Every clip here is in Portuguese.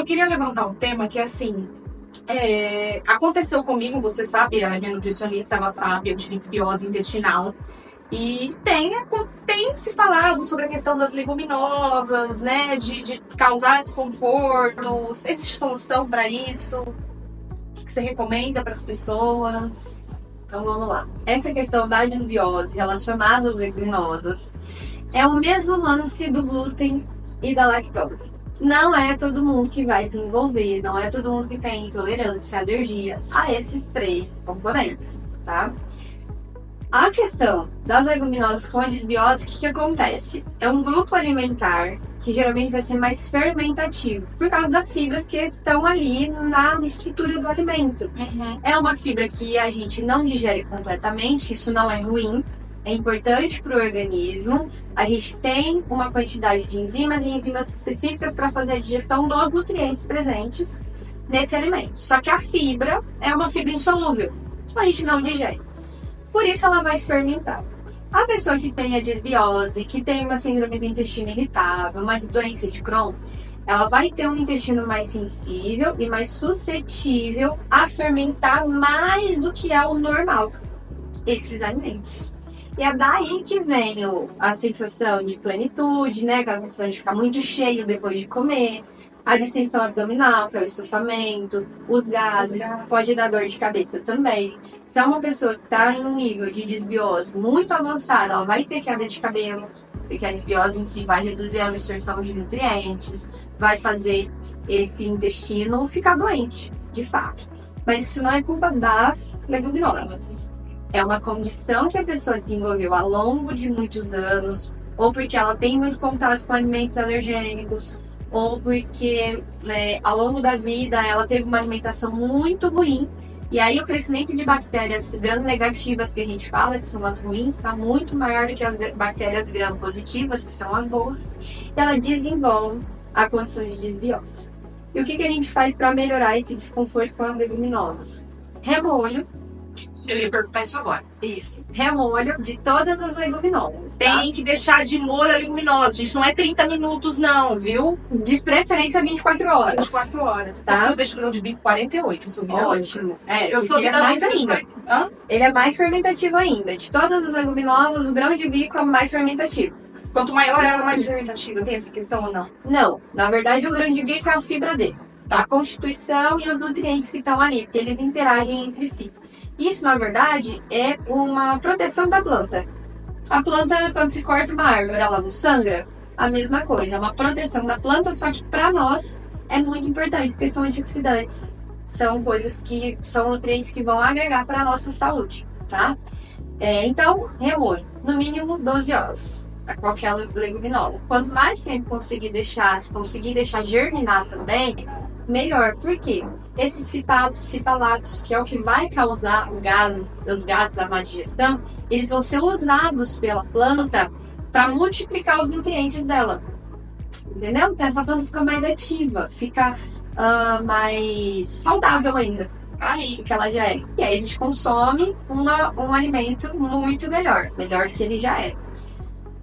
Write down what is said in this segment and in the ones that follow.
eu queria levantar um tema que, assim, aconteceu comigo, você sabe, a minha nutricionista, ela sabe, eu tive desbiose intestinal. E tem se falado sobre a questão das leguminosas, né, de causar desconforto. Existe solução para isso? O que você recomenda para as pessoas? Então vamos lá. Essa questão da desbiose relacionada às leguminosas é o mesmo lance do glúten e da lactose. Não é todo mundo que vai desenvolver, não é todo mundo que tem intolerância, alergia a esses três componentes, tá? A questão das leguminosas com a desbiose, o que acontece? É um grupo alimentar que geralmente vai ser mais fermentativo, por causa das fibras que estão ali na estrutura do alimento. É uma fibra que a gente não digere completamente, isso não é ruim, é importante para o organismo. A gente tem uma quantidade de enzimas e enzimas específicas para fazer a digestão dos nutrientes presentes nesse alimento. Só que a fibra é uma fibra insolúvel, então a gente não digere. Por isso ela vai fermentar. A pessoa que tem a desbiose, que tem uma síndrome do intestino irritável, uma doença de Crohn, ela vai ter um intestino mais sensível e mais suscetível a fermentar mais do que é o normal, esses alimentos. E é daí que vem a sensação de plenitude, né? A sensação de ficar muito cheio depois de comer, a distensão abdominal, que é o estufamento, os gases, pode dar dor de cabeça também. Se é uma pessoa que está em um nível de desbiose muito avançado, ela vai ter queda de cabelo, porque a desbiose em si vai reduzir a absorção de nutrientes, vai fazer esse intestino ficar doente, de fato. Mas isso não é culpa das leguminosas. É uma condição que a pessoa desenvolveu ao longo de muitos anos, ou porque ela tem muito contato com alimentos alergênicos, ou porque ao longo da vida ela teve uma alimentação muito ruim. E aí o crescimento de bactérias gram-negativas que a gente fala, que são as ruins, está muito maior do que as bactérias gram-positivas, que são as boas. E ela desenvolve a condição de desbiose. E o que a gente faz para melhorar esse desconforto com as leguminosas? Remolho. Eu ia perguntar isso agora. Isso. Remolho de todas as leguminosas. Tá? Tem que deixar de molho a leguminosa. Gente, não é 30 minutos não, viu? De preferência 24 horas. 24 horas. Tá? Eu deixo o grão de bico 48, sou vida Ótimo. Eu sou ele é vida mais útil. ainda. Hã? Ele é mais fermentativo ainda. De todas as leguminosas, o grão de bico é o mais fermentativo. Quanto maior ela, mais fermentativa. Tem essa questão ou não? Não. Na verdade, o grão de bico é a fibra dele. A constituição e os nutrientes que estão ali, porque eles interagem entre si. Isso, na verdade, é uma proteção da planta. A planta, quando se corta uma árvore, ela não sangra? A mesma coisa, é uma proteção da planta, só que para nós é muito importante, porque são antioxidantes. São coisas que são nutrientes que vão agregar para a nossa saúde, tá? Então, remolho, no mínimo 12 horas, para qualquer leguminosa. Quanto mais tempo conseguir deixar, se conseguir deixar germinar também, melhor. Por quê? Esses fitalatos, que é o que vai causar os gases da má digestão, eles vão ser usados pela planta para multiplicar os nutrientes dela. Entendeu? Então essa planta fica mais ativa, fica mais saudável ainda do que ela já é. E aí a gente consome um alimento muito melhor do que ele já é.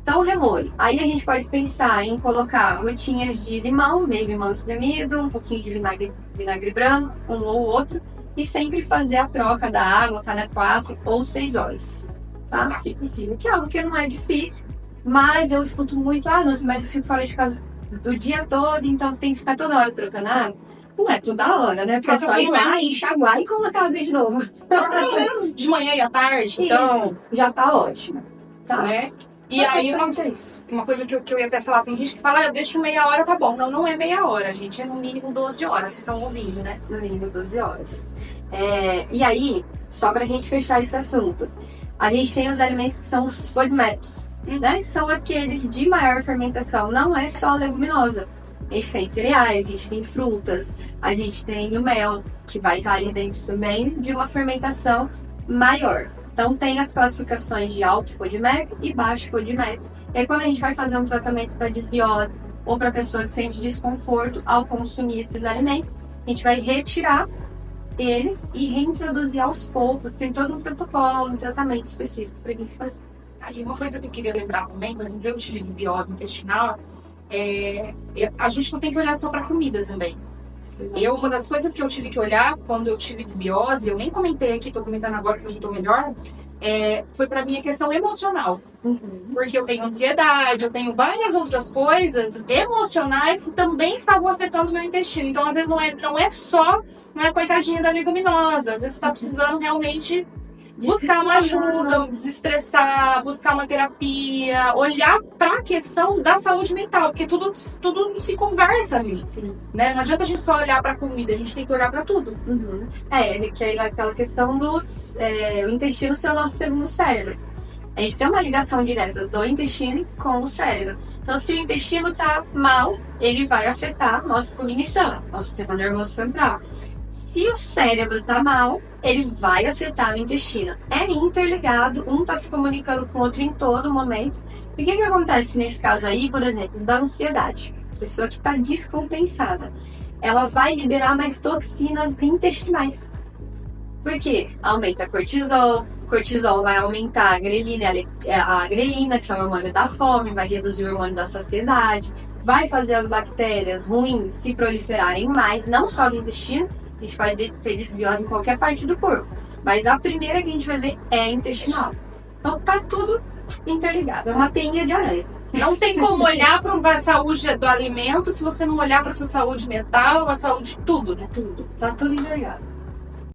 Então, remolho. Aí a gente pode pensar em colocar gotinhas de limão, meio limão espremido, um pouquinho de vinagre branco, um ou outro, e sempre fazer a troca da água cada 4 ou 6 horas, tá? Se possível, que é algo que não é difícil, mas eu escuto muito, mas eu fico fora de casa do dia todo, então tem que ficar toda hora trocando água. Não é toda hora, né? Porque é só ir lá, enxaguar e colocar água de novo. Pelo menos de manhã e à tarde, então... Isso, já tá ótimo, tá? Né? E aí, uma coisa que eu ia até falar, tem gente que fala, eu deixo meia hora, tá bom. Não, não é meia hora, gente, é no mínimo 12 horas, vocês estão ouvindo, né? No mínimo 12 horas. E aí, só pra gente fechar esse assunto, a gente tem os alimentos que são os FODMAPs, né? Que são aqueles de maior fermentação, não é só leguminosa. A gente tem cereais, a gente tem frutas, a gente tem o mel, que vai estar ali dentro também, de uma fermentação maior. Então, tem as classificações de alto FODMAP e baixo FODMAP. E aí, quando a gente vai fazer um tratamento para desbiose ou para pessoa que sente desconforto ao consumir esses alimentos, a gente vai retirar eles e reintroduzir aos poucos. Tem todo um protocolo, um tratamento específico para a gente fazer. Aí, uma coisa que eu queria lembrar também, por exemplo, eu tive desbiose intestinal, a gente não tem que olhar só para comida também. Uma das coisas que eu tive que olhar quando eu tive desbiose, eu nem comentei aqui, tô comentando agora que eu já tô melhor, foi pra mim a questão emocional. Porque eu tenho ansiedade, eu tenho várias outras coisas emocionais que também estavam afetando o meu intestino. Então, às vezes, não é coitadinha da leguminosa. Às vezes, você tá precisando realmente buscar uma ajuda, desestressar, buscar uma terapia, olhar para a questão da saúde mental, porque tudo se conversa ali. Né? Não adianta a gente só olhar para a comida, a gente tem que olhar para tudo. Que é aquela questão o intestino ser o nosso segundo cérebro. A gente tem uma ligação direta do intestino com o cérebro. Então, se o intestino está mal, ele vai afetar nossa cognição, nosso sistema nervoso central. Se o cérebro está mal, ele vai afetar o intestino. É interligado, um está se comunicando com o outro em todo momento. E o que acontece nesse caso aí, por exemplo, da ansiedade? A pessoa que está descompensada, ela vai liberar mais toxinas intestinais. Por quê? Aumenta cortisol vai aumentar a grelina, que é o hormônio da fome, vai reduzir o hormônio da saciedade, vai fazer as bactérias ruins se proliferarem mais, não só no intestino. A gente pode ter desbiose em qualquer parte do corpo, mas a primeira que a gente vai ver é a intestinal. Então tá tudo interligado, é uma teinha de aranha. Não tem como olhar para a saúde do alimento se você não olhar para a sua saúde mental, a saúde, tudo, né? Tudo, tá tudo interligado.